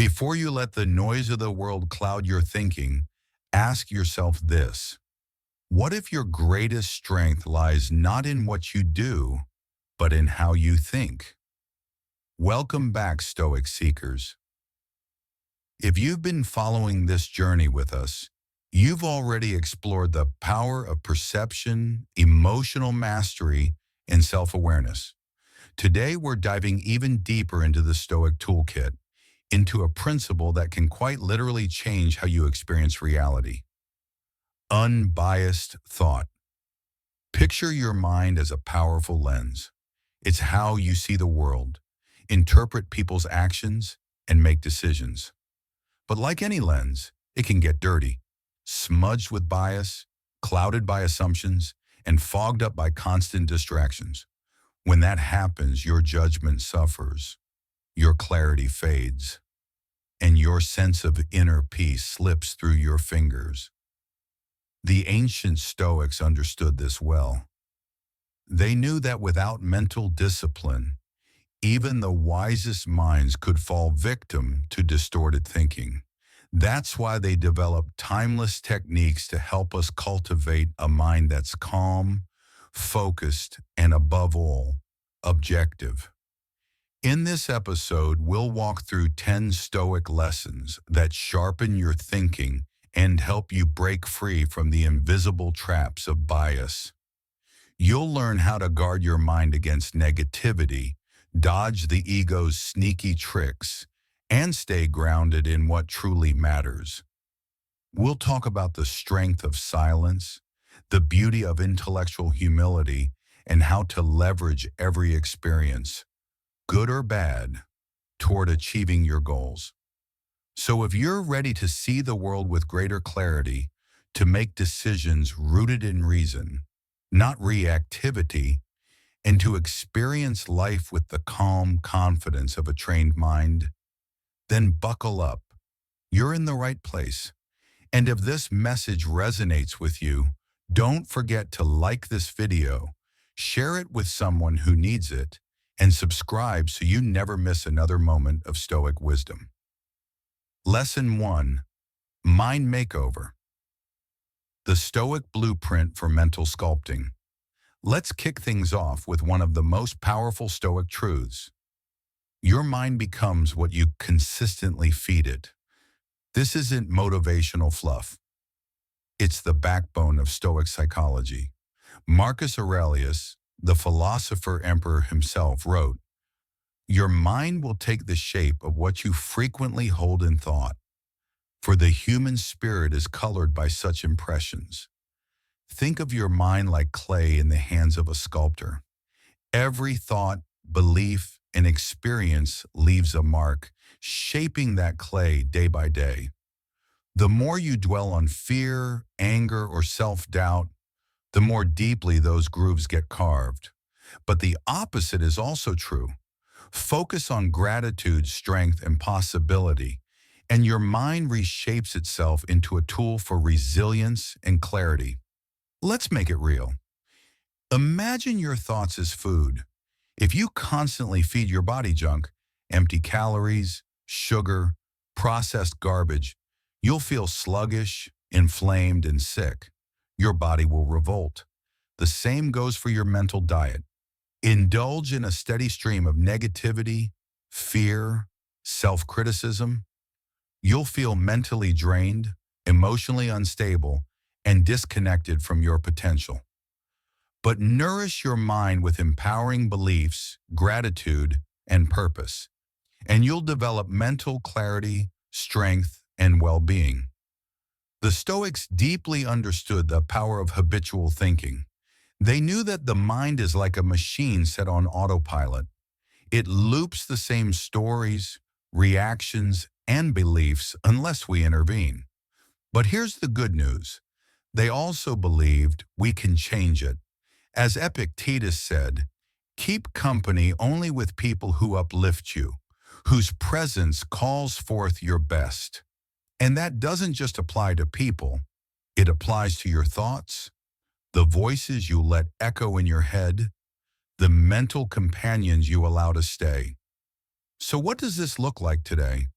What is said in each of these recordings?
Before you let the noise of the world cloud your thinking, ask yourself this. What if your greatest strength lies not in what you do, but in how you think? Welcome back, Stoic seekers. If you've been following this journey with us, you've already explored the power of perception, emotional mastery, and self-awareness. Today, we're diving even deeper into the Stoic toolkit, into a principle that can quite literally change how you experience reality. Unbiased thought. Picture your mind as a powerful lens. It's how you see the world, interpret people's actions, and make decisions. But like any lens, it can get dirty, smudged with bias, clouded by assumptions, and fogged up by constant distractions. When that happens, your judgment suffers, your clarity fades, and your sense of inner peace slips through your fingers. The ancient Stoics understood this well. They knew that without mental discipline, even the wisest minds could fall victim to distorted thinking. That's why they developed timeless techniques to help us cultivate a mind that's calm, focused, and above all, objective. In this episode, we'll walk through 10 Stoic lessons that sharpen your thinking and help you break free from the invisible traps of bias. You'll learn how to guard your mind against negativity, dodge the ego's sneaky tricks, and stay grounded in what truly matters. We'll talk about the strength of silence, the beauty of intellectual humility, and how to leverage every experience, good or bad, toward achieving your goals. So if you're ready to see the world with greater clarity, to make decisions rooted in reason, not reactivity, and to experience life with the calm confidence of a trained mind, then buckle up. You're in the right place. And if this message resonates with you, don't forget to like this video, share it with someone who needs it, and subscribe so you never miss another moment of Stoic wisdom. Lesson 1. Mind Makeover. The Stoic Blueprint for Mental Sculpting. Let's kick things off with one of the most powerful Stoic truths. Your mind becomes what you consistently feed it. This isn't motivational fluff. It's the backbone of Stoic psychology. Marcus Aurelius, the philosopher emperor himself, wrote, "Your mind will take the shape of what you frequently hold in thought, for the human spirit is colored by such impressions." Think of your mind like clay in the hands of a sculptor. Every thought, belief, and experience leaves a mark, shaping that clay day by day. The more you dwell on fear, anger, or self-doubt, the more deeply those grooves get carved. But the opposite is also true. Focus on gratitude, strength, and possibility, and your mind reshapes itself into a tool for resilience and clarity. Let's make it real. Imagine your thoughts as food. If you constantly feed your body junk, empty calories, sugar, processed garbage, you'll feel sluggish, inflamed, and sick. Your body will revolt. The same goes for your mental diet. Indulge in a steady stream of negativity, fear, self-criticism. You'll feel mentally drained, emotionally unstable, and disconnected from your potential. But nourish your mind with empowering beliefs, gratitude, and purpose, and you'll develop mental clarity, strength, and well-being. The Stoics deeply understood the power of habitual thinking. They knew that the mind is like a machine set on autopilot. It loops the same stories, reactions, and beliefs unless we intervene. But here's the good news. They also believed we can change it. As Epictetus said, keep company only with people who uplift you, whose presence calls forth your best. And that doesn't just apply to people. It applies to your thoughts, the voices you let echo in your head, the mental companions you allow to stay. So what does this look like today?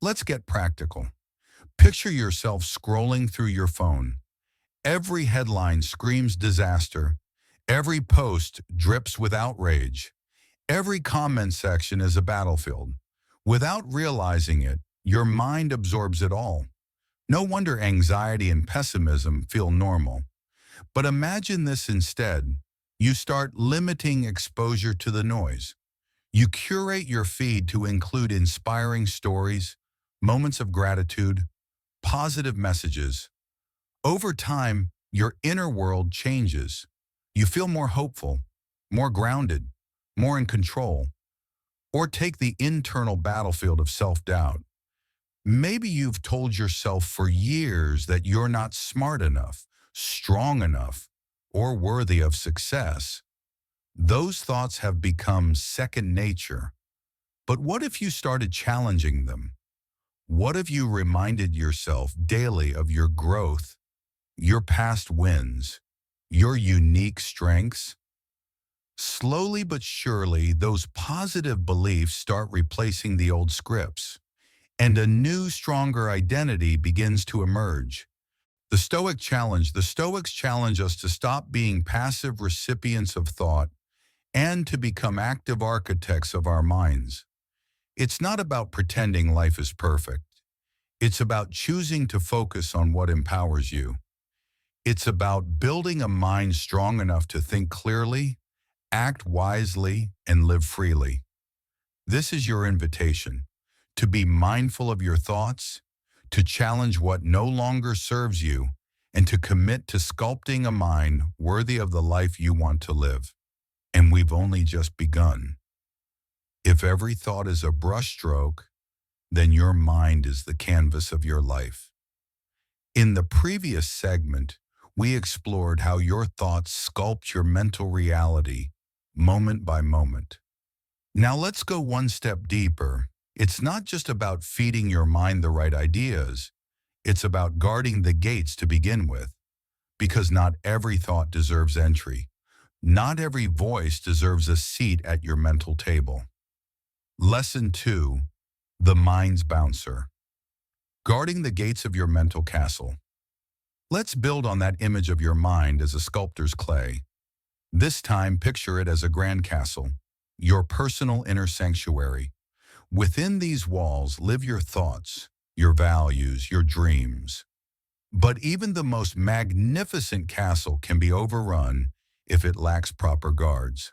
Let's get practical. Picture yourself scrolling through your phone. Every headline screams disaster. Every post drips with outrage. Every comment section is a battlefield. Without realizing it, your mind absorbs it all. No wonder anxiety and pessimism feel normal. But imagine this instead. You start limiting exposure to the noise. You curate your feed to include inspiring stories, moments of gratitude, positive messages. Over time, your inner world changes. You feel more hopeful, more grounded, more in control. Or take the internal battlefield of self-doubt. Maybe you've told yourself for years that you're not smart enough, strong enough, or worthy of success. Those thoughts have become second nature. But what if you started challenging them? What if you reminded yourself daily of your growth, your past wins, your unique strengths? Slowly but surely, those positive beliefs start replacing the old scripts, and a new, stronger identity begins to emerge. The Stoics challenge us to stop being passive recipients of thought and to become active architects of our minds. It's not about pretending life is perfect. It's about choosing to focus on what empowers you. It's about building a mind strong enough to think clearly, act wisely, and live freely. This is your invitation to be mindful of your thoughts, to challenge what no longer serves you, and to commit to sculpting a mind worthy of the life you want to live. And we've only just begun. If every thought is a brushstroke, then your mind is the canvas of your life. In the previous segment, we explored how your thoughts sculpt your mental reality, moment by moment. Now let's go one step deeper. It's not just about feeding your mind the right ideas. It's about guarding the gates to begin with, because not every thought deserves entry. Not every voice deserves a seat at your mental table. Lesson 2. The Mind's Bouncer. Guarding the gates of your mental castle. Let's build on that image of your mind as a sculptor's clay. This time, picture it as a grand castle, your personal inner sanctuary. Within these walls live your thoughts, your values, your dreams. But even the most magnificent castle can be overrun if it lacks proper guards.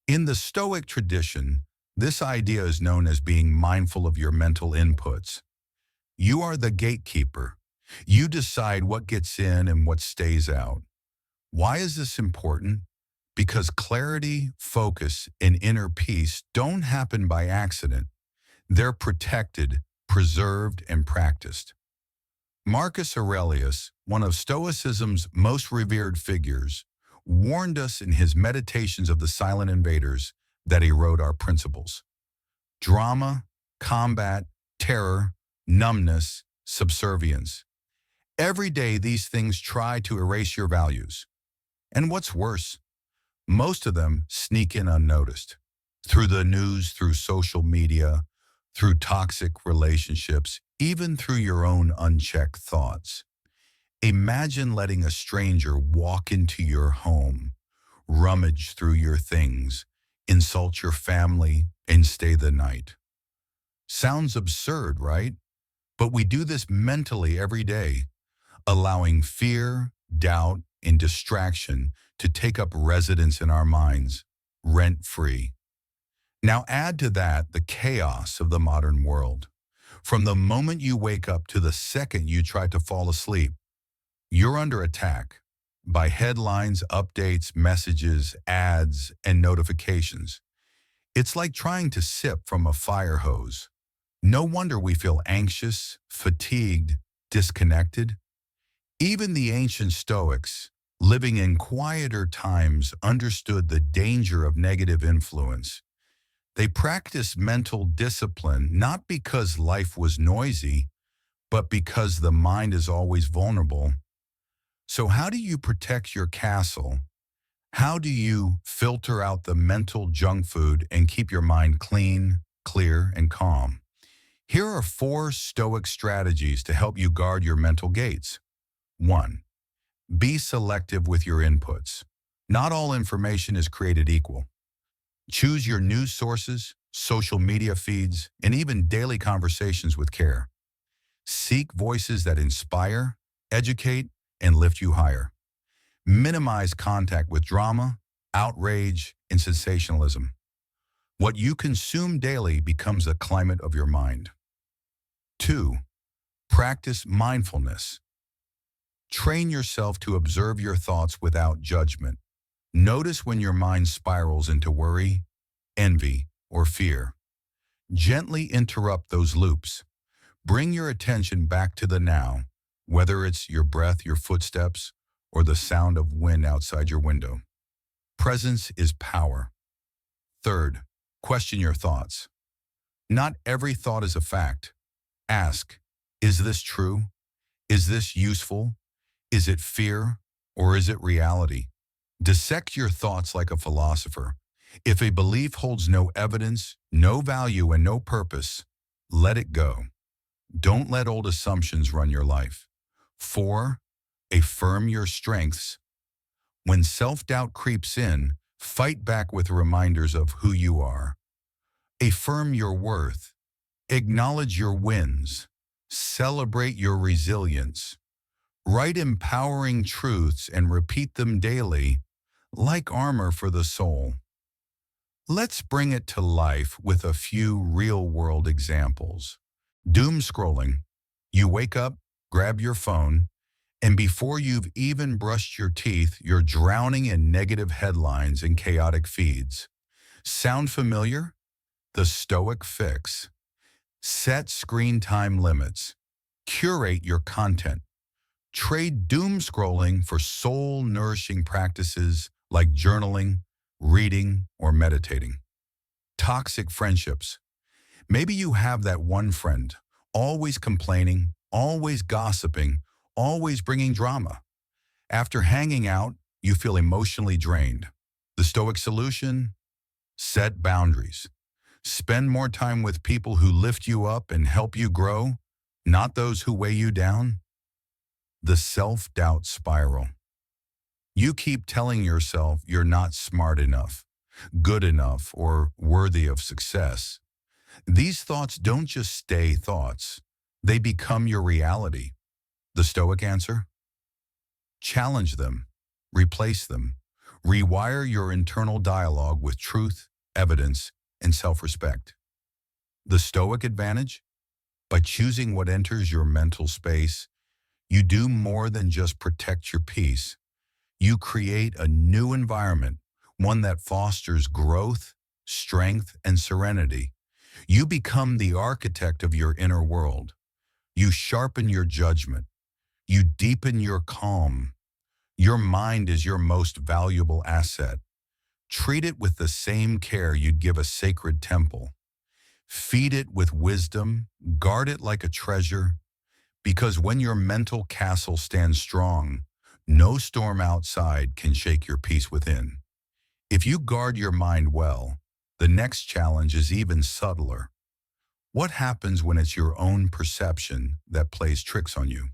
In the Stoic tradition, this idea is known as being mindful of your mental inputs. You are the gatekeeper. You decide what gets in and what stays out. Why is this important? Because clarity, focus, and inner peace don't happen by accident. They're protected, preserved, and practiced. Marcus Aurelius, one of Stoicism's most revered figures, warned us in his Meditations of the Silent Invaders that erode our principles. Drama, combat, terror, numbness, subservience. Every day these things try to erase your values. And what's worse, most of them sneak in unnoticed. Through the news, through social media, through toxic relationships, even through your own unchecked thoughts. Imagine letting a stranger walk into your home, rummage through your things, insult your family, and stay the night. Sounds absurd, right? But we do this mentally every day, allowing fear, doubt, and distraction to take up residence in our minds, rent-free. Now add to that the chaos of the modern world. From the moment you wake up to the second you try to fall asleep, you're under attack by headlines, updates, messages, ads, and notifications. It's like trying to sip from a fire hose. No wonder we feel anxious, fatigued, disconnected. Even the ancient Stoics, living in quieter times, understood the danger of negative influence. They practiced mental discipline not because life was noisy, but because the mind is always vulnerable. So how do you protect your castle? How do you filter out the mental junk food and keep your mind clean, clear, and calm? Here are 4 Stoic strategies to help you guard your mental gates. 1. Be selective with your inputs. Not all information is created equal. Choose your news sources, social media feeds, and even daily conversations with care. Seek voices that inspire, educate, and lift you higher. Minimize contact with drama, outrage, and sensationalism. What you consume daily becomes the climate of your mind. 2. Practice mindfulness. Train yourself to observe your thoughts without judgment. Notice when your mind spirals into worry, envy, or fear. Gently interrupt those loops. Bring your attention back to the now, whether it's your breath, your footsteps, or the sound of wind outside your window. Presence is power. 3. Question your thoughts. Not every thought is a fact. Ask, is this true? Is this useful? Is it fear, or is it reality? Dissect your thoughts like a philosopher. If a belief holds no evidence, no value, and no purpose, let it go. Don't let old assumptions run your life. 4. Affirm your strengths. When self-doubt creeps in, fight back with reminders of who you are. Affirm your worth. Acknowledge your wins. Celebrate your resilience. Write empowering truths and repeat them daily, like armor for the soul. Let's bring it to life with a few real-world examples. Doom scrolling. You wake up, grab your phone, and before you've even brushed your teeth, you're drowning in negative headlines and chaotic feeds. Sound familiar? The Stoic fix. Set screen time limits. Curate your content. Trade doom scrolling for soul-nourishing practices like journaling, reading, or meditating. Toxic friendships. Maybe you have that one friend, always complaining, always gossiping, always bringing drama. After hanging out, you feel emotionally drained. The Stoic solution? Set boundaries. Spend more time with people who lift you up and help you grow, not those who weigh you down. The self-doubt spiral. You keep telling yourself you're not smart enough, good enough, or worthy of success. These thoughts don't just stay thoughts. They become your reality. The Stoic answer? Challenge them, replace them, rewire your internal dialogue with truth, evidence, and self-respect. The Stoic advantage? By choosing what enters your mental space, you do more than just protect your peace. You create a new environment, one that fosters growth, strength, and serenity. You become the architect of your inner world. You sharpen your judgment. You deepen your calm. Your mind is your most valuable asset. Treat it with the same care you'd give a sacred temple. Feed it with wisdom, guard it like a treasure, because when your mental castle stands strong, no storm outside can shake your peace within. If you guard your mind well, the next challenge is even subtler. What happens when it's your own perception that plays tricks on you?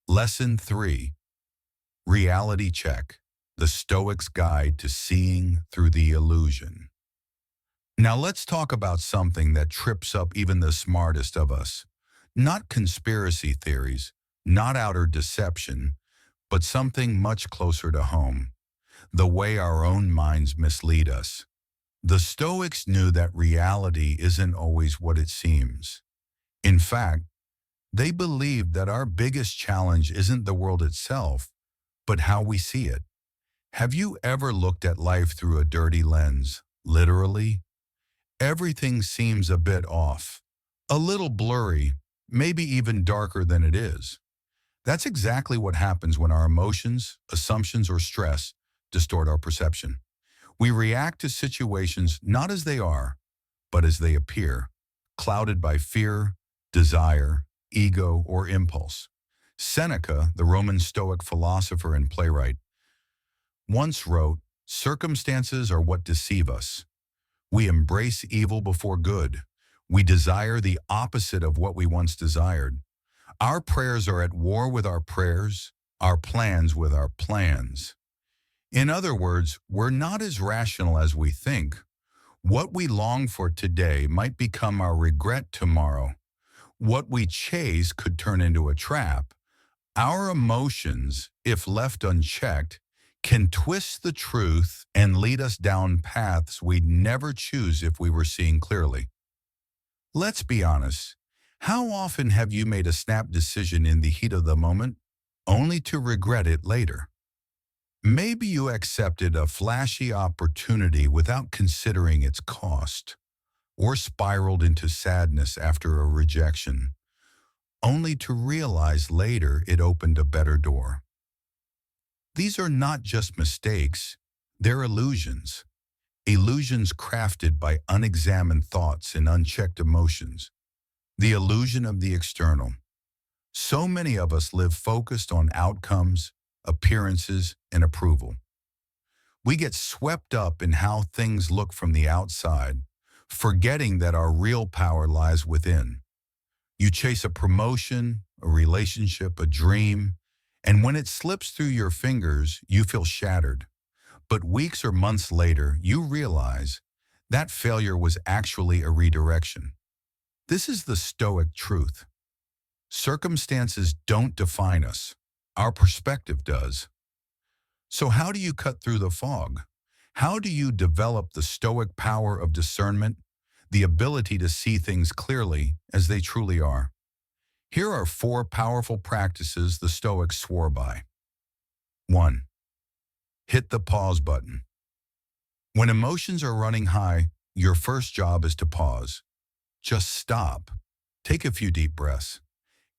Lesson 3. Reality check. The Stoic's Guide to Seeing Through the Illusion. Now let's talk about something that trips up even the smartest of us. Not conspiracy theories, not outer deception, but something much closer to home. The way our own minds mislead us. The Stoics knew that reality isn't always what it seems. In fact, they believed that our biggest challenge isn't the world itself, but how we see it. Have you ever looked at life through a dirty lens, literally? Everything seems a bit off, a little blurry, maybe even darker than it is. That's exactly what happens when our emotions, assumptions, or stress distort our perception. We react to situations not as they are, but as they appear, clouded by fear, desire, ego, or impulse. Seneca, the Roman Stoic philosopher and playwright, once wrote, "Circumstances are what deceive us. We embrace evil before good. We desire the opposite of what we once desired. Our prayers are at war with our prayers, our plans with our plans. In other words, we're not as rational as we think. What we long for today might become our regret tomorrow. What we chase could turn into a trap. Our emotions, if left unchecked, can twist the truth and lead us down paths we'd never choose if we were seeing clearly. Let's be honest. How often have you made a snap decision in the heat of the moment, only to regret it later? Maybe you accepted a flashy opportunity without considering its cost, or spiraled into sadness after a rejection, only to realize later it opened a better door. These are not just mistakes, they're illusions. Illusions crafted by unexamined thoughts and unchecked emotions. The illusion of the external. So many of us live focused on outcomes, appearances, and approval. We get swept up in how things look from the outside, forgetting that our real power lies within. You chase a promotion, a relationship, a dream, and when it slips through your fingers, you feel shattered. But weeks or months later, you realize that failure was actually a redirection. This is the Stoic truth. Circumstances don't define us. Our perspective does. So how do you cut through the fog? How do you develop the Stoic power of discernment, the ability to see things clearly as they truly are? Here are 4 powerful practices the Stoics swore by. 1. Hit the pause button. When emotions are running high, your first job is to pause. Just stop. Take a few deep breaths.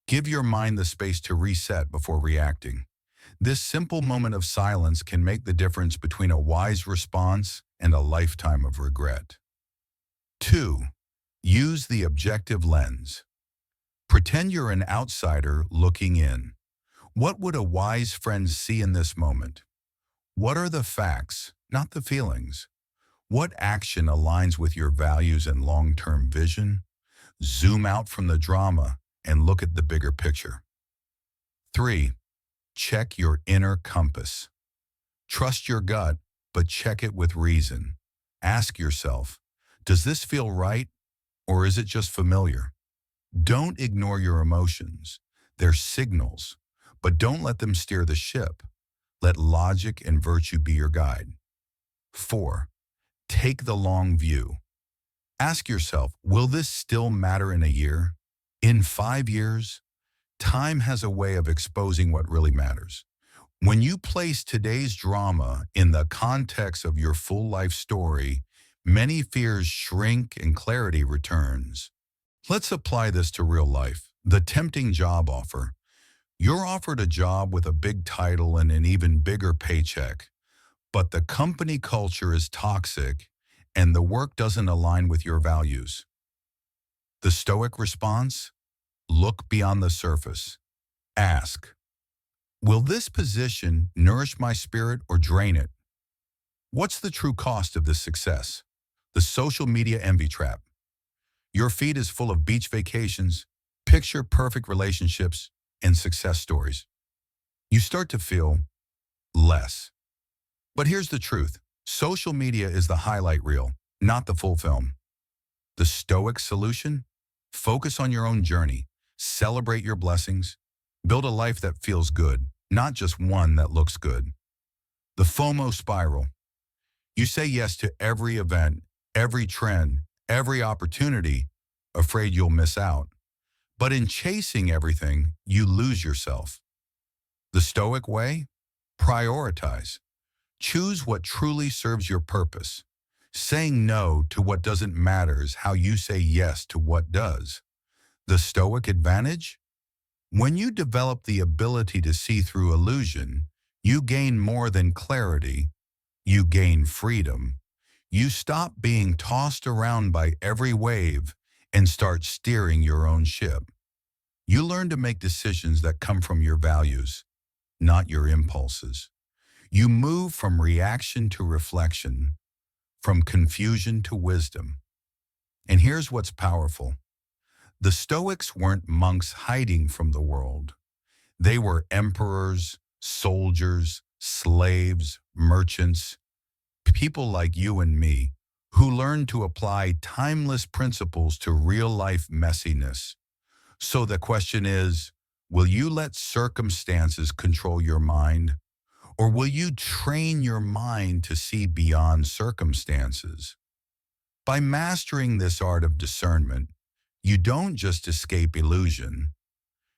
Give your mind the space to reset before reacting. This simple moment of silence can make the difference between a wise response and a lifetime of regret. 2. Use the objective lens. Pretend you're an outsider looking in. What would a wise friend see in this moment? What are the facts, not the feelings? What action aligns with your values and long-term vision? Zoom out from the drama and look at the bigger picture. 3. Check your inner compass. Trust your gut, but check it with reason. Ask yourself, does this feel right, or is it just familiar? Don't ignore your emotions. They're signals, but don't let them steer the ship. Let logic and virtue be your guide. 4. Take the long view. Ask yourself, will this still matter in a year? In 5 years? Time has a way of exposing what really matters. When you place today's drama in the context of your full life story, many fears shrink and clarity returns. Let's apply this to real life. The tempting job offer. You're offered a job with a big title and an even bigger paycheck, but the company culture is toxic and the work doesn't align with your values. The Stoic response? Look beyond the surface. Ask, will this position nourish my spirit or drain it? What's the true cost of this success? The social media envy trap. Your feed is full of beach vacations, picture-perfect relationships, and success stories. You start to feel less. But here's the truth. Social media is the highlight reel, not the full film. The Stoic solution? Focus on your own journey. Celebrate your blessings. Build a life that feels good, not just one that looks good. The FOMO spiral. You say yes to every event, every trend, every opportunity, afraid you'll miss out. But in chasing everything, you lose yourself. The Stoic way? Prioritize. Choose what truly serves your purpose. Saying no to what doesn't matter is how you say yes to what does. The Stoic advantage? When you develop the ability to see through illusion, you gain more than clarity. You gain freedom. You stop being tossed around by every wave and start steering your own ship. You learn to make decisions that come from your values, not your impulses. You move from reaction to reflection, from confusion to wisdom. And here's what's powerful. The Stoics weren't monks hiding from the world. They were emperors, soldiers, slaves, merchants, people like you and me, who learned to apply timeless principles to real-life messiness. So the question is, will you let circumstances control your mind, or will you train your mind to see beyond circumstances? By mastering this art of discernment, you don't just escape illusion,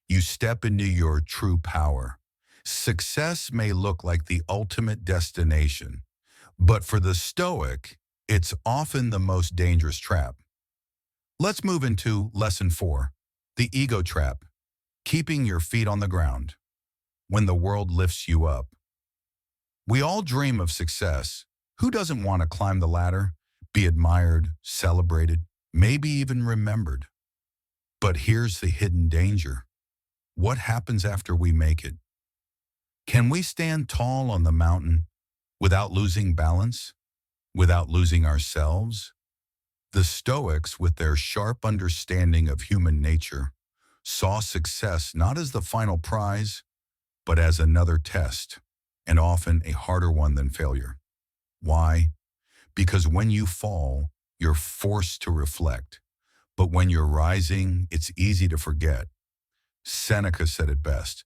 you step into your true power. Success may look like the ultimate destination, but for the Stoic, it's often the most dangerous trap. Let's move into lesson 4, the ego trap, keeping your feet on the ground when the world lifts you up. We all dream of success. Who doesn't want to climb the ladder, be admired, celebrated, maybe even remembered? But here's the hidden danger. What happens after we make it? Can we stand tall on the mountain without losing balance, without losing ourselves? The Stoics, with their sharp understanding of human nature, saw success not as the final prize, but as another test, and often a harder one than failure. Why? Because when you fall, you're forced to reflect. But when you're rising, it's easy to forget. Seneca said it best.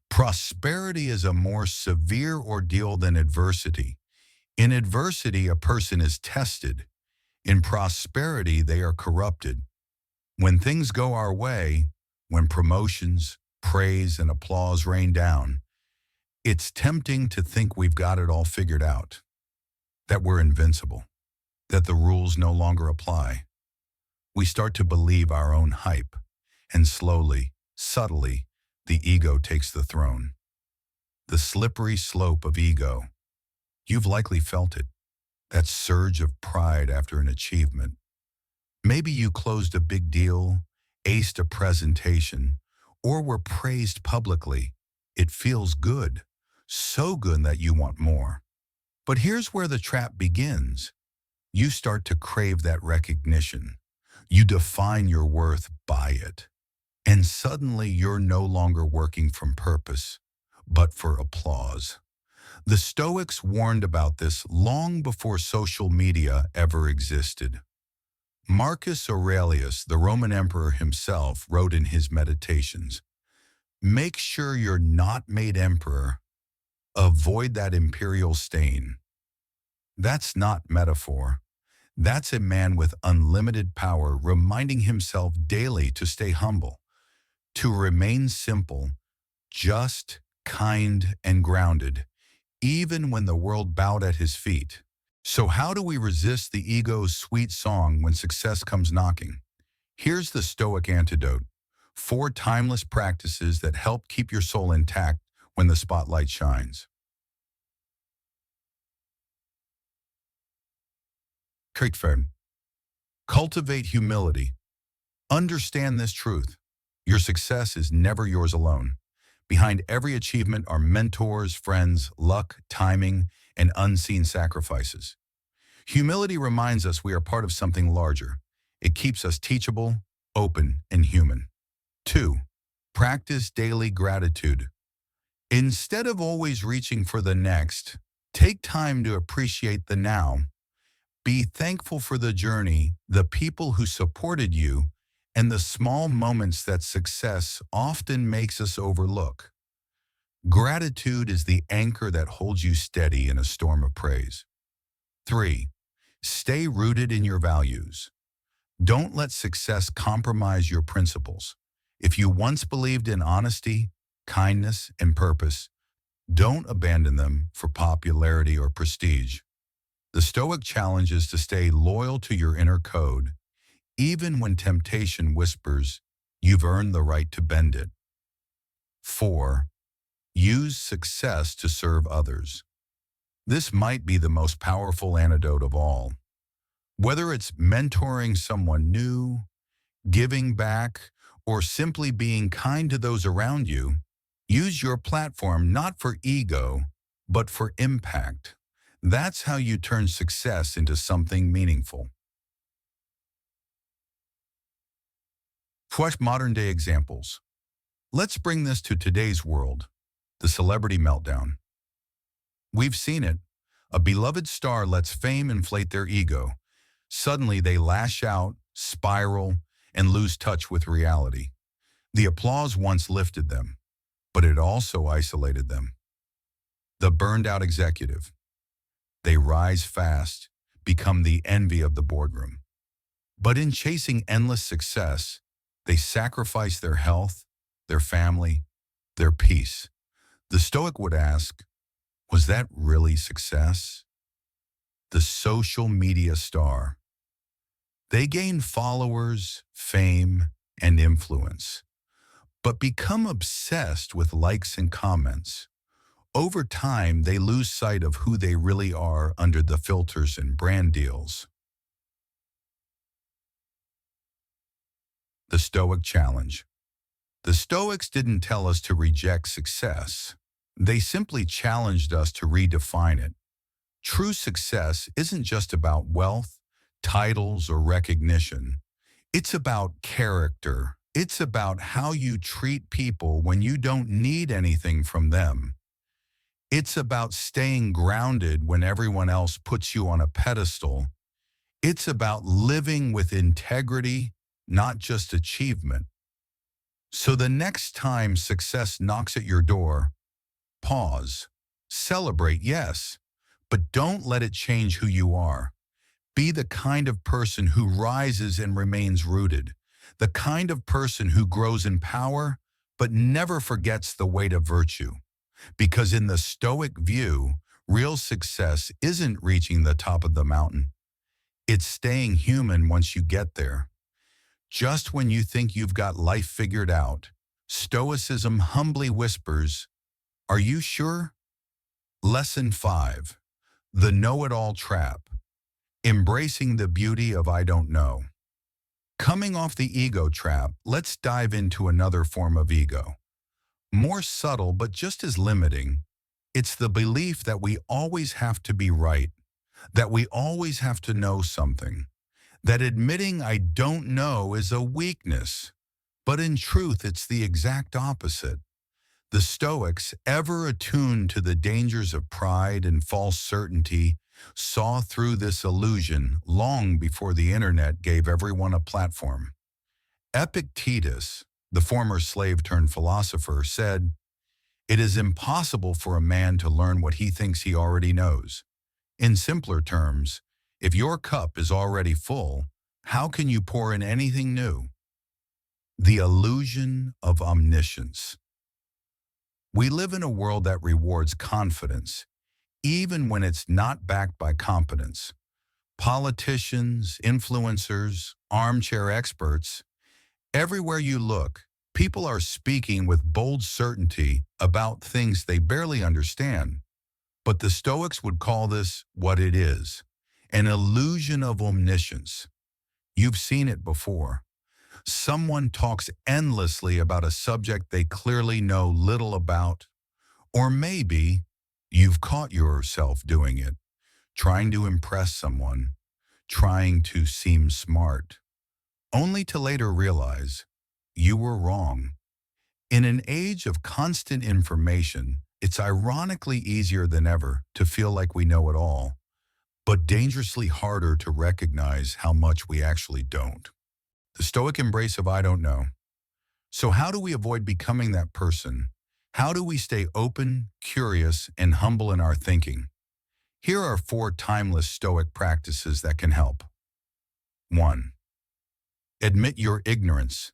Prosperity is a more severe ordeal than adversity. In adversity, a person is tested. In prosperity, they are corrupted. When things go our way, when promotions, praise, and applause rain down, it's tempting to think we've got it all figured out, that we're invincible, that the rules no longer apply. We start to believe our own hype, and slowly, subtly, the ego takes the throne. The slippery slope of ego. You've likely felt it, that surge of pride after an achievement. Maybe you closed a big deal, aced a presentation, or were praised publicly. It feels good, so good that you want more. But here's where the trap begins. You start to crave that recognition. You define your worth by it. And suddenly you're no longer working from purpose, but for applause. The Stoics warned about this long before social media ever existed. Marcus Aurelius, the Roman emperor himself, wrote in his Meditations, "Make sure you're not made emperor. Avoid that imperial stain." That's not metaphor. That's a man with unlimited power reminding himself daily to stay humble, to remain simple, just, kind, and grounded, even when the world bowed at his feet. So how do we resist the ego's sweet song when success comes knocking? Here's the Stoic antidote. 4 timeless practices that help keep your soul intact when the spotlight shines. Kriegfern. Cultivate humility. Understand this truth. Your success is never yours alone. Behind every achievement are mentors, friends, luck, timing, and unseen sacrifices. Humility reminds us we are part of something larger. It keeps us teachable, open, and human. 2. Practice daily gratitude. Instead of always reaching for the next, take time to appreciate the now. Be thankful for the journey, the people who supported you, and the small moments that success often makes us overlook. Gratitude is the anchor that holds you steady in a storm of praise. 3. Stay rooted in your values. Don't let success compromise your principles. If you once believed in honesty, kindness, and purpose, don't abandon them for popularity or prestige. The Stoic challenge is to stay loyal to your inner code, even when temptation whispers, you've earned the right to bend it. 4. Use success to serve others. This might be the most powerful antidote of all. Whether it's mentoring someone new, giving back, or simply being kind to those around you, use your platform not for ego, but for impact. That's how you turn success into something meaningful. Fresh modern-day examples. Let's bring this to today's world, the celebrity meltdown. We've seen it. A beloved star lets fame inflate their ego. Suddenly they lash out, spiral, and lose touch with reality. The applause once lifted them, but it also isolated them. The burned-out executive. They rise fast, become the envy of the boardroom. But in chasing endless success, they sacrifice their health, their family, their peace. The Stoic would ask, was that really success? The social media star. They gain followers, fame, and influence, but become obsessed with likes and comments. Over time, they lose sight of who they really are under the filters and brand deals. The Stoic challenge. The Stoics didn't tell us to reject success. They simply challenged us to redefine it. True success isn't just about wealth, titles, or recognition. It's about character. It's about how you treat people when you don't need anything from them. It's about staying grounded when everyone else puts you on a pedestal. It's about living with integrity, not just achievement. So the next time success knocks at your door, pause. Celebrate, yes, but don't let it change who you are. Be the kind of person who rises and remains rooted, the kind of person who grows in power but never forgets the weight of virtue. Because in the Stoic view, real success isn't reaching the top of the mountain. It's staying human once you get there. Just when you think you've got life figured out, Stoicism humbly whispers, "Are you sure?" Lesson 5. The Know-It-All Trap. Embracing the beauty of I don't know. Coming off the ego trap, let's dive into another form of ego. More subtle but just as limiting. It's the belief that we always have to be right, that we always have to know something, that admitting I don't know is a weakness. But in truth, it's the exact opposite. The Stoics, ever attuned to the dangers of pride and false certainty, saw through this illusion long before the internet gave everyone a platform. Epictetus, the former slave-turned-philosopher, said, "It is impossible for a man to learn what he thinks he already knows." In simpler terms, if your cup is already full, how can you pour in anything new? The illusion of omniscience. We live in a world that rewards confidence, even when it's not backed by competence. Politicians, influencers, armchair experts, everywhere you look, people are speaking with bold certainty about things they barely understand. But the Stoics would call this what it is, an illusion of omniscience. You've seen it before. Someone talks endlessly about a subject they clearly know little about, or maybe you've caught yourself doing it, trying to impress someone, trying to seem smart, only to later realize you were wrong. In an age of constant information, it's ironically easier than ever to feel like we know it all, but dangerously harder to recognize how much we actually don't. The Stoic embrace of I don't know. So how do we avoid becoming that person? How do we stay open, curious, and humble in our thinking? Here are 4 timeless Stoic practices that can help. 1. Admit your ignorance.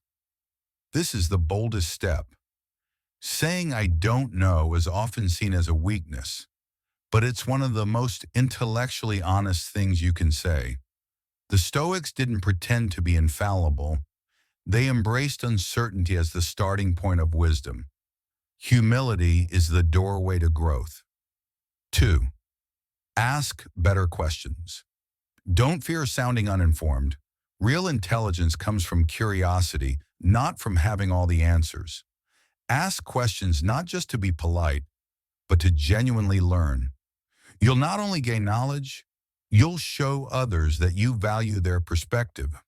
This is the boldest step. Saying I don't know is often seen as a weakness, but it's one of the most intellectually honest things you can say. The Stoics didn't pretend to be infallible. They embraced uncertainty as the starting point of wisdom. Humility is the doorway to growth. 2. Ask better questions. Don't fear sounding uninformed. Real intelligence comes from curiosity, not from having all the answers. Ask questions not just to be polite, but to genuinely learn. You'll not only gain knowledge, you'll show others that you value their perspective.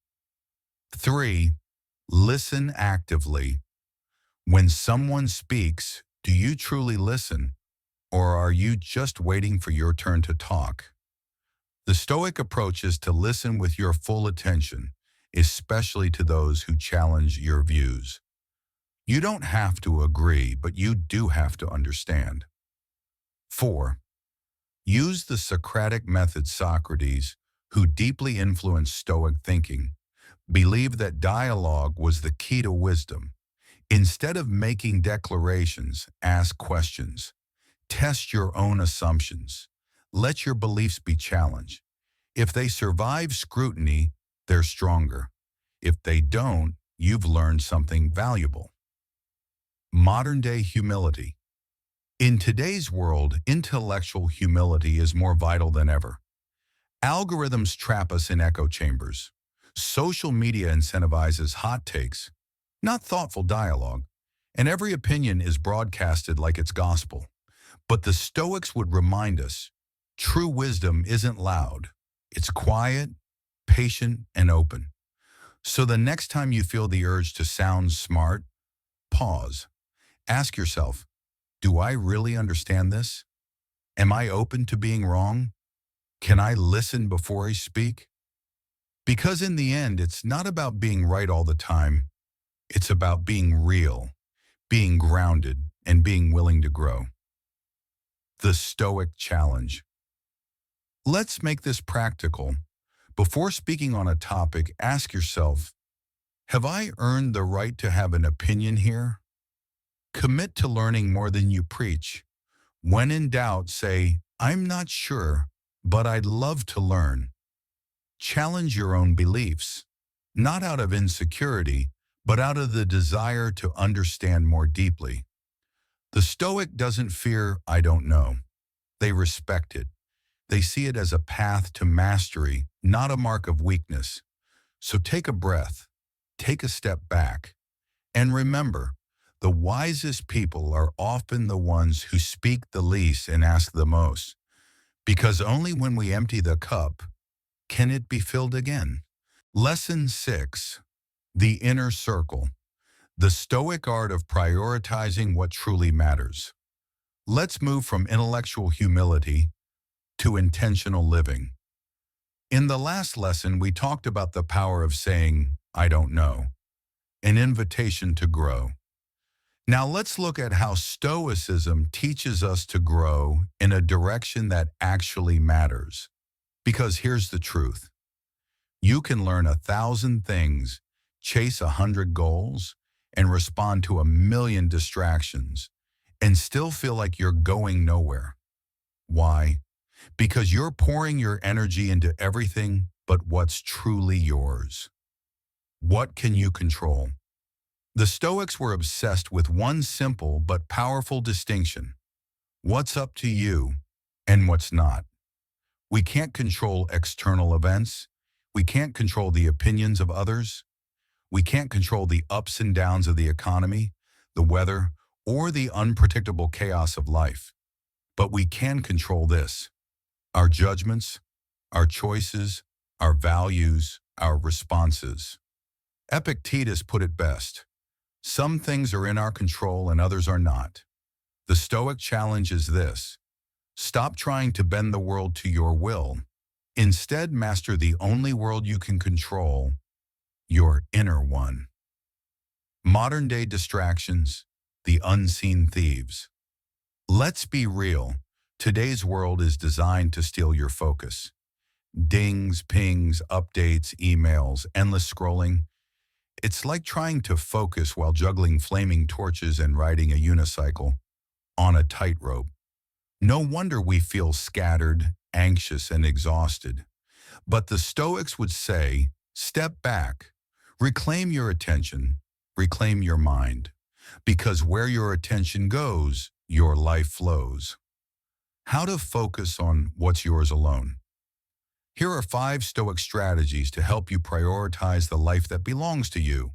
3. Listen actively. When someone speaks, do you truly listen, or are you just waiting for your turn to talk? The Stoic approach is to listen with your full attention, especially to those who challenge your views. You don't have to agree, but you do have to understand. 4. Use the Socratic method. Socrates, who deeply influenced Stoic thinking, believed that dialogue was the key to wisdom. Instead of making declarations, ask questions. Test your own assumptions. Let your beliefs be challenged. If they survive scrutiny, they're stronger. If they don't, you've learned something valuable. Modern-day humility. In today's world, intellectual humility is more vital than ever. Algorithms trap us in echo chambers. Social media incentivizes hot takes, not thoughtful dialogue, and every opinion is broadcasted like it's gospel. But the Stoics would remind us, true wisdom isn't loud. It's quiet, patient, and open. So the next time you feel the urge to sound smart, pause. Ask yourself, do I really understand this? Am I open to being wrong? Can I listen before I speak? Because in the end, it's not about being right all the time. It's about being real, being grounded, and being willing to grow. The Stoic challenge. Let's make this practical. Before speaking on a topic, ask yourself, have I earned the right to have an opinion here? Commit to learning more than you preach. When in doubt, say, I'm not sure, but I'd love to learn. Challenge your own beliefs, not out of insecurity, but out of the desire to understand more deeply. The Stoic doesn't fear I don't know. They respect it. They see it as a path to mastery, not a mark of weakness. So take a breath, take a step back, and remember, the wisest people are often the ones who speak the least and ask the most, because only when we empty the cup can it be filled again. Lesson 6. The Inner Circle. The Stoic art of prioritizing what truly matters. Let's move from intellectual humility to intentional living. In the last lesson, we talked about the power of saying, I don't know, an invitation to grow. Now let's look at how Stoicism teaches us to grow in a direction that actually matters. Because here's the truth. You can learn 1,000 things, chase 100 goals, and respond to 1,000,000 distractions, and still feel like you're going nowhere. Why? Because you're pouring your energy into everything but what's truly yours. What can you control? The Stoics were obsessed with one simple but powerful distinction. What's up to you and what's not. We can't control external events. We can't control the opinions of others. We can't control the ups and downs of the economy, the weather, or the unpredictable chaos of life. But we can control this: our judgments, our choices, our values, our responses. Epictetus put it best. Some things are in our control and others are not. The Stoic challenge is this: stop trying to bend the world to your will. Instead, master the only world you can control, your inner one. Modern-day distractions, the unseen thieves. Let's be real. Today's world is designed to steal your focus. Dings, pings, updates, emails, endless scrolling. It's like trying to focus while juggling flaming torches and riding a unicycle on a tightrope. No wonder we feel scattered, anxious, and exhausted. But the Stoics would say, step back, reclaim your attention, reclaim your mind, because where your attention goes, your life flows. How to focus on what's yours alone. Here are 5 Stoic strategies to help you prioritize the life that belongs to you.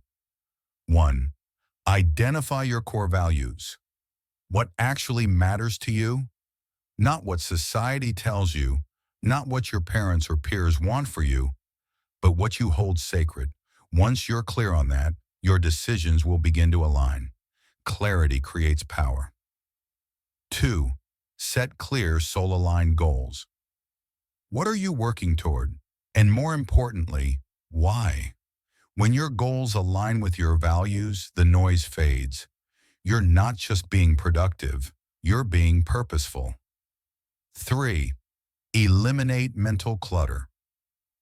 1. Identify your core values. What actually matters to you? Not what society tells you, not what your parents or peers want for you, but what you hold sacred. Once you're clear on that, your decisions will begin to align. Clarity creates power. 2. Set clear soul-aligned goals. What are you working toward? And more importantly, why? When your goals align with your values, the noise fades. You're not just being productive, you're being purposeful. 3. Eliminate mental clutter.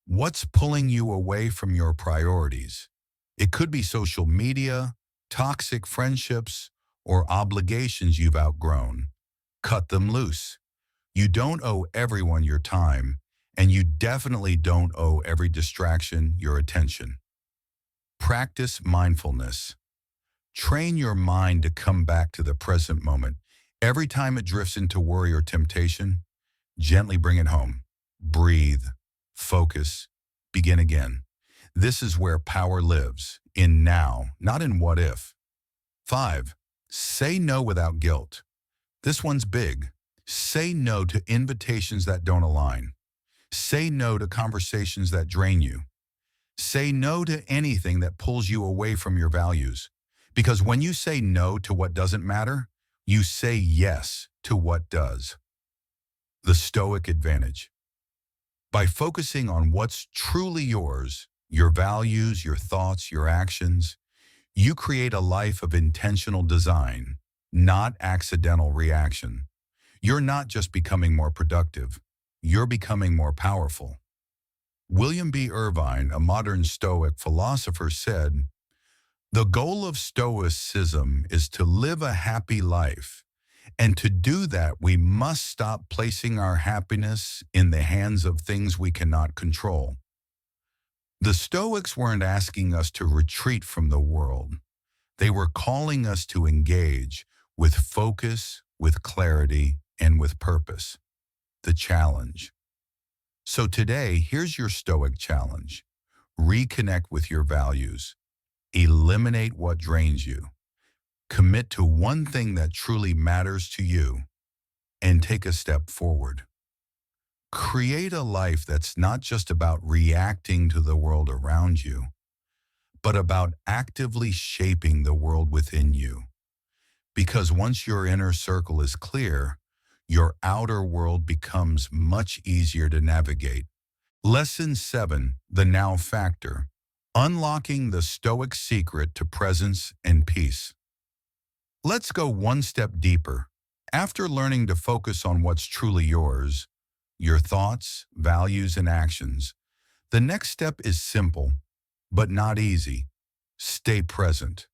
What's pulling you away from your priorities? It could be social media, toxic friendships, or obligations you've outgrown. Cut them loose. You don't owe everyone your time, and you definitely don't owe every distraction your attention. Practice mindfulness. Train your mind to come back to the present moment. Every time it drifts into worry or temptation, gently bring it home. Breathe, focus, begin again. This is where power lives, in now, not in what if. 5. Say no without guilt. This one's big. Say no to invitations that don't align. Say no to conversations that drain you. Say no to anything that pulls you away from your values. Because when you say no to what doesn't matter, you say yes to what does. The Stoic advantage. By focusing on what's truly yours, your values, your thoughts, your actions, you create a life of intentional design, not accidental reaction. You're not just becoming more productive, you're becoming more powerful. William B. Irvine, a modern Stoic philosopher, said, "The goal of Stoicism is to live a happy life, and to do that we must stop placing our happiness in the hands of things we cannot control." The Stoics weren't asking us to retreat from the world. They were calling us to engage with focus, with clarity, and with purpose. The challenge. So today, here's your Stoic challenge. Reconnect with your values. Eliminate what drains you. Commit to one thing that truly matters to you, and take a step forward. Create a life that's not just about reacting to the world around you, but about actively shaping the world within you. Because once your inner circle is clear, your outer world becomes much easier to navigate. Lesson 7, the now factor. Unlocking the Stoic secret to presence and peace. Let's go one step deeper. After learning to focus on what's truly yours, your thoughts, values, and actions, the next step is simple, but not easy. Stay present.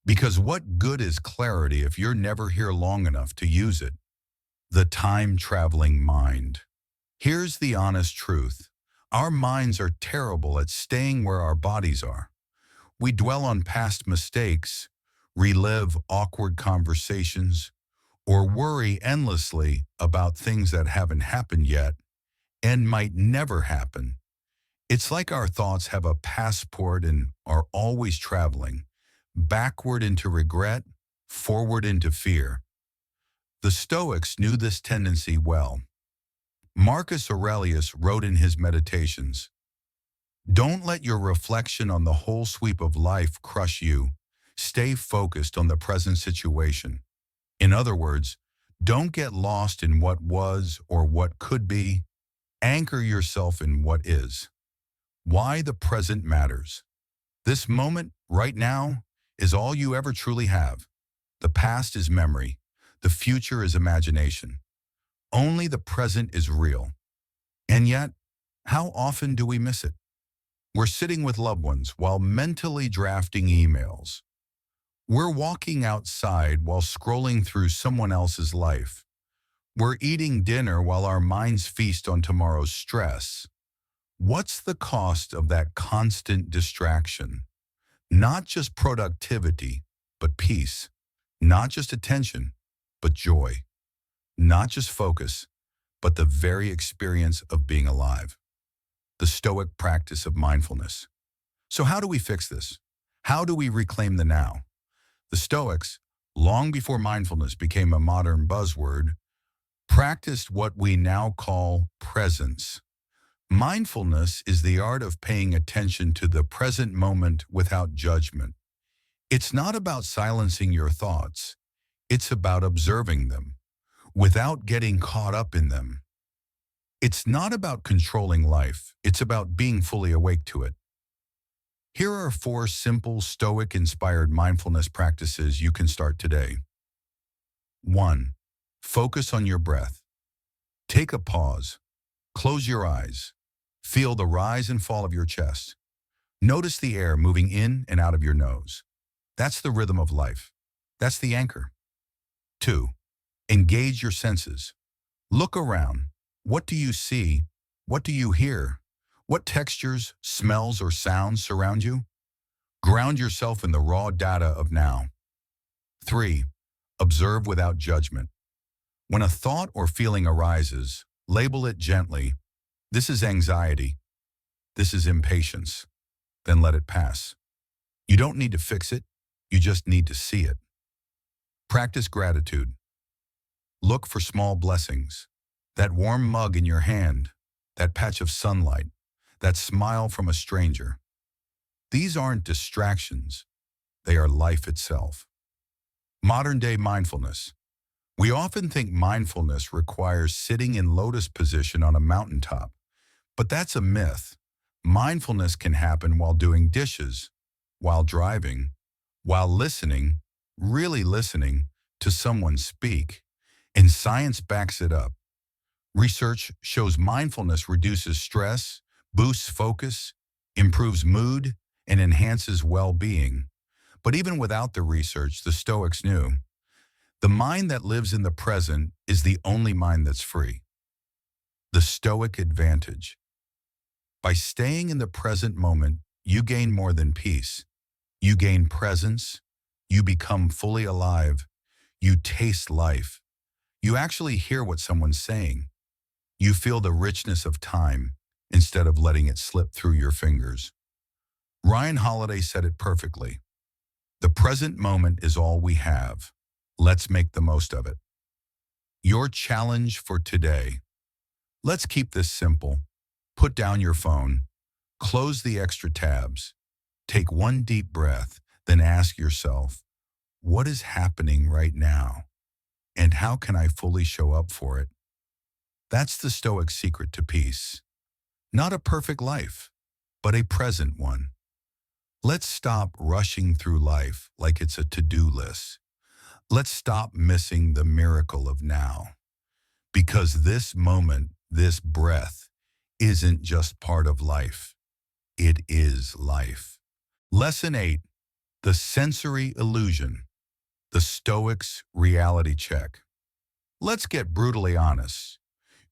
Because what good is clarity if you're never here long enough to use it? The time-traveling mind. Here's the honest truth. Our minds are terrible at staying where our bodies are. We dwell on past mistakes, relive awkward conversations, or worry endlessly about things that haven't happened yet and might never happen. It's like our thoughts have a passport and are always traveling, backward into regret, forward into fear. The Stoics knew this tendency well. Marcus Aurelius wrote in his Meditations, "Don't let your reflection on the whole sweep of life crush you. Stay focused on the present situation." In other words, don't get lost in what was or what could be. Anchor yourself in what is. Why the present matters. This moment, right now, is all you ever truly have. The past is memory. The future is imagination. Only the present is real. And yet, how often do we miss it? We're sitting with loved ones while mentally drafting emails. We're walking outside while scrolling through someone else's life. We're eating dinner while our minds feast on tomorrow's stress. What's the cost of that constant distraction? Not just productivity, but peace. Not just attention, but joy. Not just focus, but the very experience of being alive. The Stoic practice of mindfulness. So how do we fix this? How do we reclaim the now? The Stoics, long before mindfulness became a modern buzzword, practiced what we now call presence. Mindfulness is the art of paying attention to the present moment without judgment. It's not about silencing your thoughts. It's about observing them without getting caught up in them. It's not about controlling life. It's about being fully awake to it. Here are 4 simple Stoic-inspired mindfulness practices you can start today. 1. Focus on your breath. Take a pause. Close your eyes. Feel the rise and fall of your chest. Notice the air moving in and out of your nose. That's the rhythm of life. That's the anchor. 2. Engage your senses. Look around. What do you see? What do you hear? What textures, smells, or sounds surround you? Ground yourself in the raw data of now. 3. Observe without judgment. When a thought or feeling arises, label it gently. This is anxiety. This is impatience. Then let it pass. You don't need to fix it. You just need to see it. Practice gratitude. Look for small blessings. That warm mug in your hand, that patch of sunlight, that smile from a stranger. These aren't distractions. They are life itself. Modern-day mindfulness. We often think mindfulness requires sitting in lotus position on a mountaintop, but that's a myth. Mindfulness can happen while doing dishes, while driving, while listening, really listening to someone speak, and science backs it up. Research shows mindfulness reduces stress, boosts focus, improves mood, and enhances well-being. But even without the research, the Stoics knew the mind that lives in the present is the only mind that's free. The Stoic advantage. By staying in the present moment, you gain more than peace. You gain presence. You become fully alive. You taste life. You actually hear what someone's saying. You feel the richness of time instead of letting it slip through your fingers. Ryan Holiday said it perfectly. The present moment is all we have. Let's make the most of it. Your challenge for today. Let's keep this simple. Put down your phone. Close the extra tabs. Take one deep breath, then ask yourself, what is happening right now? And how can I fully show up for it? That's the Stoic secret to peace. Not a perfect life, but a present one. Let's stop rushing through life like it's a to-do list. Let's stop missing the miracle of now. Because this moment, this breath, isn't just part of life. It is life. Lesson 8. The sensory illusion. The Stoics' reality check. Let's get brutally honest.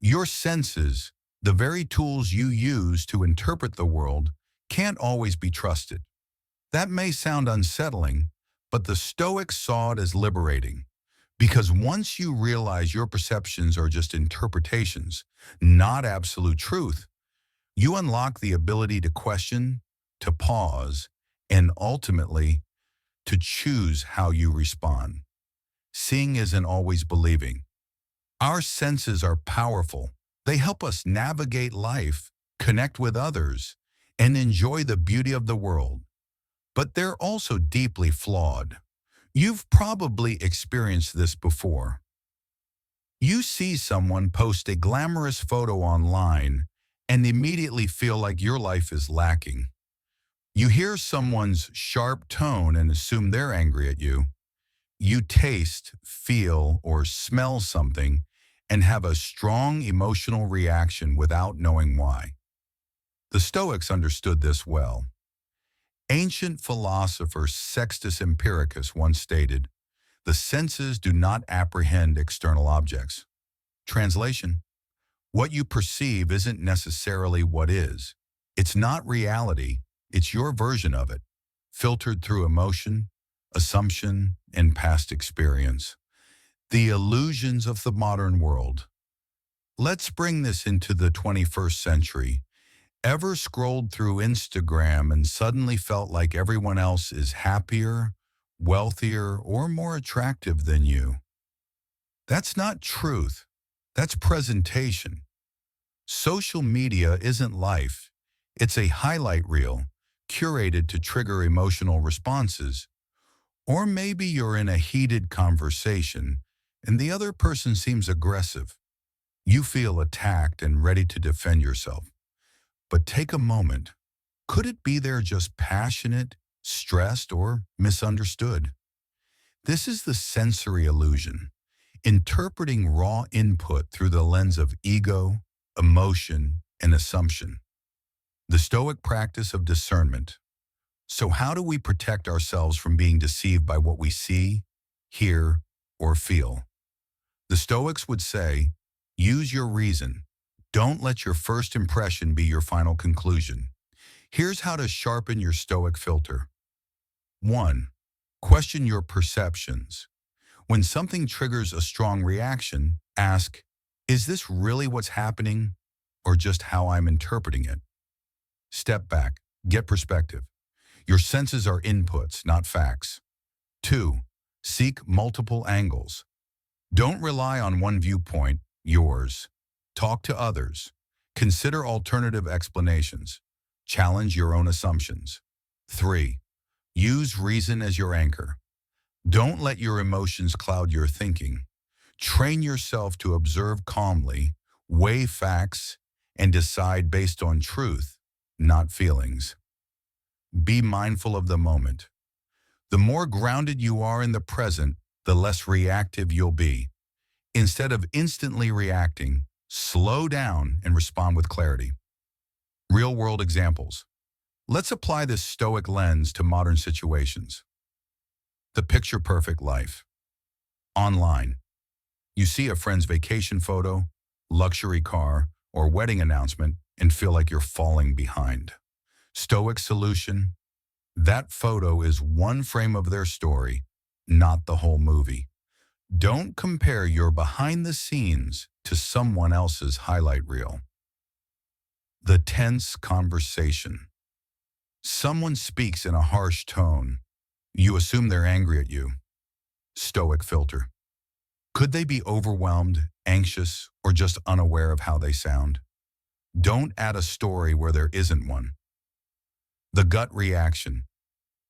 Your senses, the very tools you use to interpret the world, can't always be trusted. That may sound unsettling, but the Stoics saw it as liberating. Because once you realize your perceptions are just interpretations, not absolute truth, you unlock the ability to question, to pause, and ultimately, to choose how you respond. Seeing isn't always believing. Our senses are powerful. They help us navigate life, connect with others, and enjoy the beauty of the world. But they're also deeply flawed. You've probably experienced this before. You see someone post a glamorous photo online and immediately feel like your life is lacking. You hear someone's sharp tone and assume they're angry at you. You taste, feel, or smell something and have a strong emotional reaction without knowing why. The Stoics understood this well. Ancient philosopher Sextus Empiricus once stated, "The senses do not apprehend external objects." Translation: what you perceive isn't necessarily what is. It's not reality, it's your version of it, filtered through emotion, assumption, and past experience. The illusions of the modern world. Let's bring this into the 21st century. Ever scrolled through Instagram and suddenly felt like everyone else is happier, wealthier, or more attractive than you? That's not truth. That's presentation. Social media isn't life. It's a highlight reel, curated to trigger emotional responses. Or maybe you're in a heated conversation and the other person seems aggressive. You feel attacked and ready to defend yourself. But take a moment. Could it be they're just passionate, stressed, or misunderstood? This is the sensory illusion, interpreting raw input through the lens of ego, emotion, and assumption. The Stoic practice of discernment. So how do we protect ourselves from being deceived by what we see, hear, or feel? The Stoics would say, use your reason. Don't let your first impression be your final conclusion. Here's how to sharpen your Stoic filter. 1. Question your perceptions. When something triggers a strong reaction, ask, is this really what's happening or just how I'm interpreting it? Step back. Get perspective. Your senses are inputs, not facts. 2. Seek multiple angles. Don't rely on one viewpoint, yours. Talk to others. Consider alternative explanations. Challenge your own assumptions. 3. Use reason as your anchor. Don't let your emotions cloud your thinking. Train yourself to observe calmly, weigh facts, and decide based on truth, not feelings. Be mindful of the moment. The more grounded you are in the present, the less reactive you'll be. Instead of instantly reacting, slow down and respond with clarity. Real-world examples. Let's apply this Stoic lens to modern situations. The picture-perfect life. Online. You see a friend's vacation photo, luxury car, or wedding announcement and feel like you're falling behind. Stoic solution. That photo is one frame of their story, not the whole movie. Don't compare your behind the scenes to someone else's highlight reel. The tense conversation. Someone speaks in a harsh tone. You assume they're angry at you. Stoic filter. Could they be overwhelmed, anxious, or just unaware of how they sound? Don't add a story where there isn't one. The gut reaction.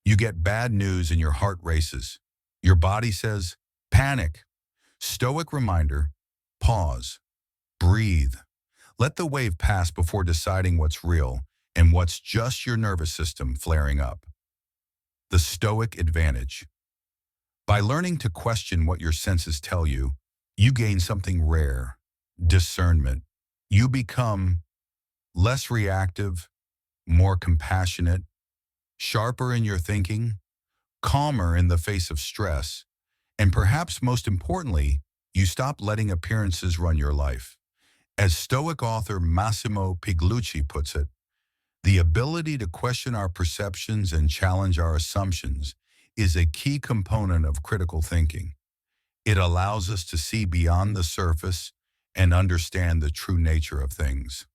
You get bad news and your heart races. Your body says, panic. Stoic reminder, pause, breathe. Let the wave pass before deciding what's real and what's just your nervous system flaring up. The Stoic advantage. By learning to question what your senses tell you, you gain something rare, discernment. You become less reactive, more compassionate, sharper in your thinking, calmer in the face of stress, and perhaps most importantly, you stop letting appearances run your life. As Stoic author Massimo Pigliucci puts it, the ability to question our perceptions and challenge our assumptions is a key component of critical thinking. It allows us to see beyond the surface and understand the true nature of things.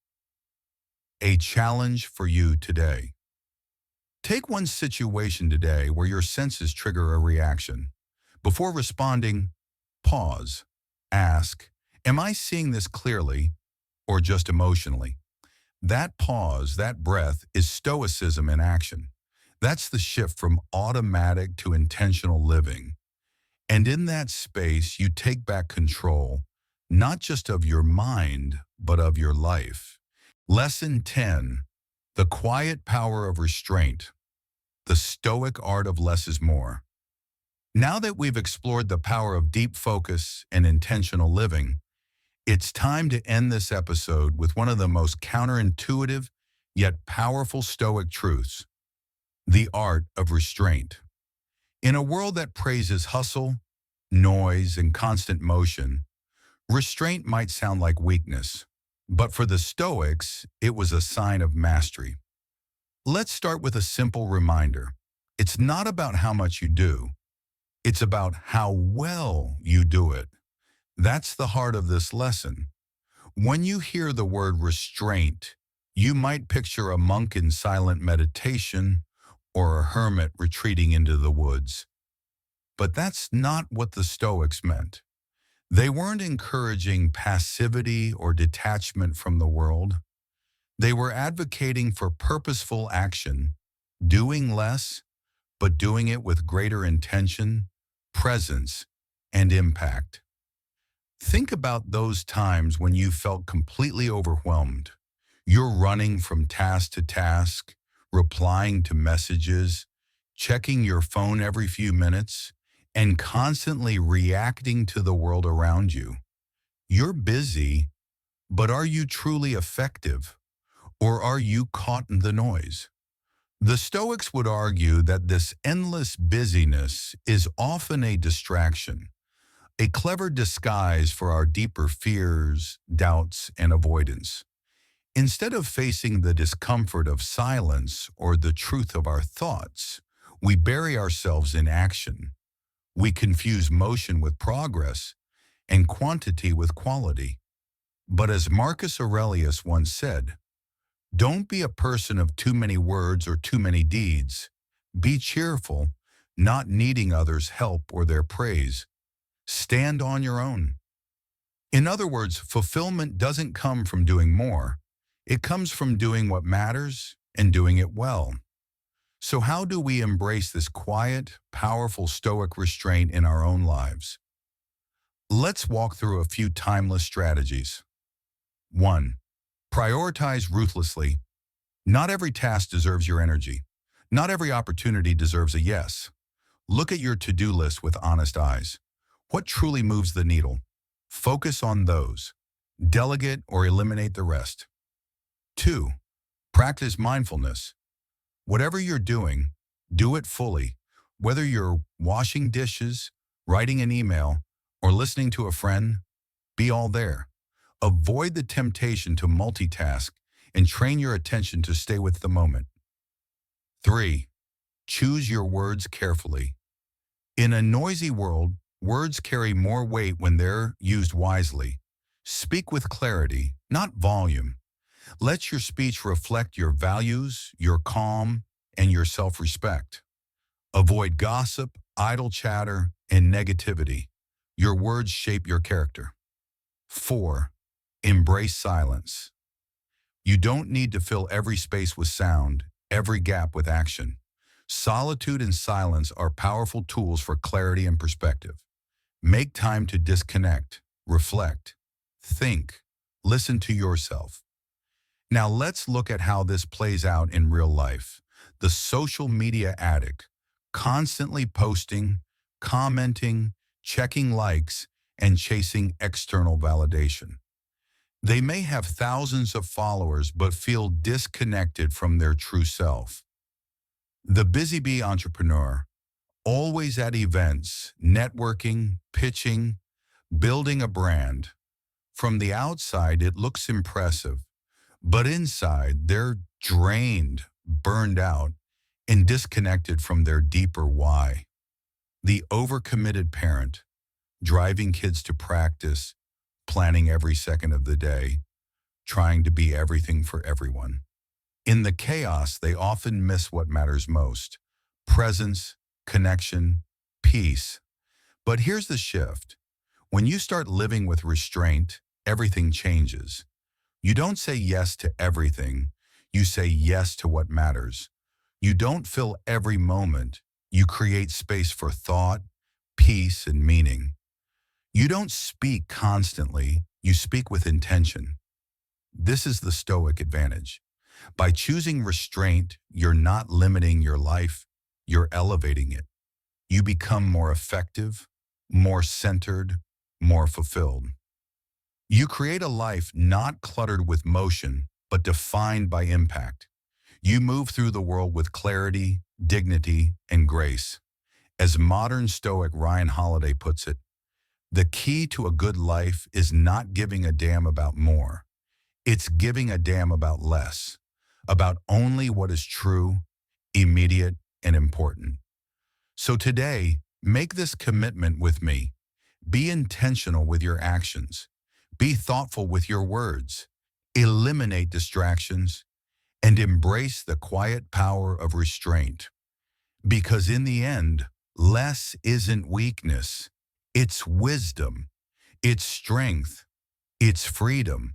A challenge for you today. Take one situation today where your senses trigger a reaction. Before responding, pause. Ask, am I seeing this clearly or just emotionally? That pause, that breath, is Stoicism in action. That's the shift from automatic to intentional living. And in that space, you take back control, not just of your mind, but of your life. Lesson 10, the quiet power of restraint. The Stoic art of less is more. Now that we've explored the power of deep focus and intentional living, it's time to end this episode with one of the most counterintuitive yet powerful Stoic truths, the art of restraint. In a world that praises hustle, noise, and constant motion, restraint might sound like weakness, but for the Stoics, it was a sign of mastery. Let's start with a simple reminder. It's not about how much you do, it's about how well you do it. That's the heart of this lesson. When you hear the word restraint, you might picture a monk in silent meditation or a hermit retreating into the woods. But that's not what the Stoics meant. They weren't encouraging passivity or detachment from the world. They were advocating for purposeful action, doing less, but doing it with greater intention, presence, and impact. Think about those times when you felt completely overwhelmed. You're running from task to task, replying to messages, checking your phone every few minutes, and constantly reacting to the world around you. You're busy, but are you truly effective? Or are you caught in the noise? The Stoics would argue that this endless busyness is often a distraction, a clever disguise for our deeper fears, doubts, and avoidance. Instead of facing the discomfort of silence or the truth of our thoughts, we bury ourselves in action. We confuse motion with progress and quantity with quality. But as Marcus Aurelius once said, don't be a person of too many words or too many deeds. Be cheerful, not needing others' help or their praise. Stand on your own. In other words, fulfillment doesn't come from doing more. It comes from doing what matters and doing it well. So how do we embrace this quiet, powerful Stoic restraint in our own lives? Let's walk through a few timeless strategies. 1. Prioritize ruthlessly. Not every task deserves your energy. Not every opportunity deserves a yes. Look at your to-do list with honest eyes. What truly moves the needle? Focus on those. Delegate or eliminate the rest. 2. Practice mindfulness. Whatever you're doing, do it fully. Whether you're washing dishes, writing an email, or listening to a friend, be all there. Avoid the temptation to multitask and train your attention to stay with the moment. 3. Choose your words carefully. In a noisy world, words carry more weight when they're used wisely. Speak with clarity, not volume. Let your speech reflect your values, your calm, and your self-respect. Avoid gossip, idle chatter, and negativity. Your words shape your character. 4. Embrace silence. You don't need to fill every space with sound, every gap with action. Solitude and silence are powerful tools for clarity and perspective. Make time to disconnect, reflect, think, listen to yourself. Now let's look at how this plays out in real life. The social media addict, constantly posting, commenting, checking likes, and chasing external validation. They may have thousands of followers but feel disconnected from their true self. The busy bee entrepreneur, always at events, networking, pitching, building a brand. From the outside, it looks impressive, but inside, they're drained, burned out, and disconnected from their deeper why. The overcommitted parent, driving kids to practice, planning every second of the day, trying to be everything for everyone. In the chaos, they often miss what matters most: presence, connection, peace. But here's the shift. When you start living with restraint, everything changes. You don't say yes to everything. You say yes to what matters. You don't fill every moment. You create space for thought, peace, and meaning. You don't speak constantly. You speak with intention. This is the Stoic advantage. By choosing restraint, you're not limiting your life, you're elevating it. You become more effective, more centered, more fulfilled. You create a life not cluttered with motion, but defined by impact. You move through the world with clarity, dignity, and grace. As modern Stoic Ryan Holiday puts it, the key to a good life is not giving a damn about more. It's giving a damn about less, about only what is true, immediate, and important. So today, make this commitment with me. Be intentional with your actions. Be thoughtful with your words. Eliminate distractions and embrace the quiet power of restraint. Because in the end, less isn't weakness. It's wisdom. It's strength. It's freedom.